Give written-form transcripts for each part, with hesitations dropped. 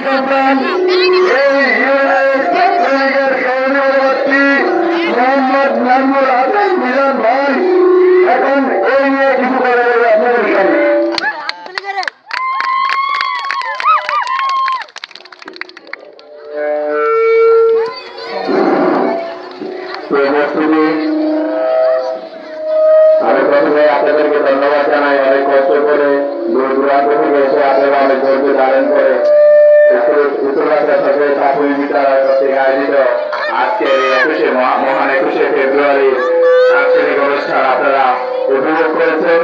সন্তান এই ছাত্রলীগের সহযোগী মোহাম্মদ নাজমুল হাসান মিজান ভাই এখন এই নিয়ে কিছু কথা বলবে আপনাদের সামনে। আমি প্রথমে আপনাদেরকে ধন্যবাদ জানাই। অনেক কষ্ট করে দূর দূরান্ত থেকে এসে আপনারা অনেক ধৈর্য ধারণ করে উত্তরবাসা সরকারি প্রাথমিক বিদ্যালয় কর্তৃক আয়োজিত আজকের এই 21শে ফেব্রুয়ারি সাংস্কৃতিক অনুষ্ঠান আপনারা উপভোগ করেছেন।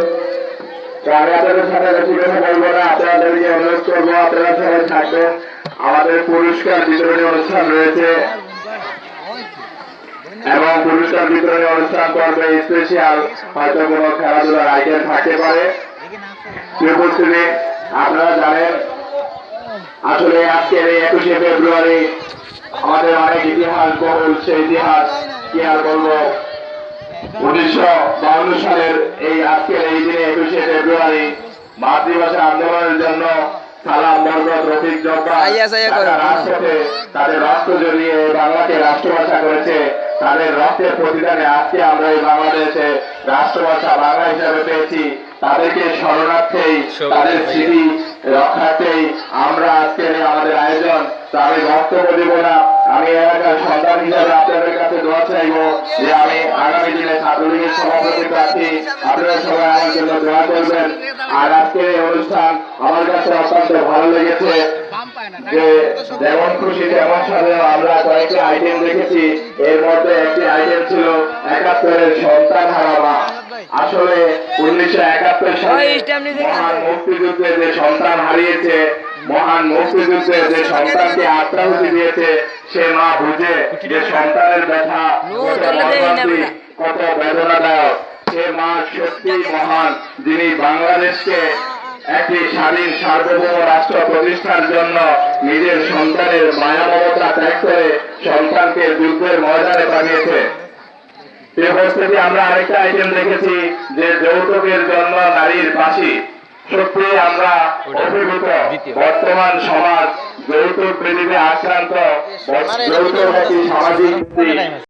তো আমি আপনাদের সাথে বেশি কথা বলবো না, আপনাদেরকে অনুরোধ করবো আপনারা সবাই থাকবেন। আমাদের পুরস্কার বিতরণী অনুষ্ঠান রয়েছে এবং পুরস্কার বিতরণী অনুষ্ঠান পর্বে স্পেশাল হয়তো কোনো খেলাধুলার আইটেম থাকতে পারে। উপস্থিতি আপনারা জানেন আসলে আজকের এই 21শে ফেব্রুয়ারি আমাদের অনেক ইতিহাস বহুল, সে ইতিহাস কি আর বলবো। 1952 সালের এই আজকের এই দিনে 21শে ফেব্রুয়ারি মাতৃভাষা আন্দোলনের জন্য সালাম, বরকত, রফিক, জব্বার রাজপথে তাদের রক্ত জড়িয়ে বাংলাকে রাষ্ট্রভাষা করেছে। তাদের রক্তের প্রতিদানে আজকে আমরা এই বাংলাদেশে রাষ্ট্রভাষা বাংলা হিসাবে পেয়েছি। তাদেরকে শরণার্থেই, তাদের স্মৃতি রক্ষার্থেই আমরা আজকের আমাদের আয়োজন। তো আমি বক্তব্য দেব না, আমি এলাকার সন্তান হিসাবে আপনাদের কাছে দোয়া চাইবো যে আমি আগামী দিনে ছাত্রলীগের সভাপতি প্রার্থী, আপনারা সবাই আমার জন্য দোয়া করবেন। আর আজকের এই অনুষ্ঠান আমার কাছে অত্যন্ত ভালো লেগেছে যে যেমন খুশি তেমন সাথে আমরা কয়েকটি আইটেম দেখেছি। এর মধ্যে একটি আইটেম ছিল 71-এর সন্তান হারা মা। আসলে 1971 সালে মহান মুক্তিযুদ্ধে যে সন্তান হারিয়েছে, মহান মুক্তিযুদ্ধে যে সন্তানকে আত্মাহুতি দিয়েছে, সে মা বুঝে যে সন্তানের ব্যথা কত বেদনাদায়ক। সে মা সত্যি মহান, যিনি বাংলাদেশকে একটি স্বাধীন সার্বভৌম রাষ্ট্র প্রতিষ্ঠার জন্য নিজের সন্তানের মায়া মমতা ত্যাগ করে সন্তানকে যুদ্ধের ময়দানে পাঠিয়েছে। এই পরিস্থিতি আমরা আরেকটা আইটেম দেখেছি যে যৌতুকের জন্য নারীর ফাঁসি। সত্যি আমরা অভিভূত। বর্তমান সমাজ যৌতুক বিধিতে আক্রান্ত, যৌতুক সামাজিক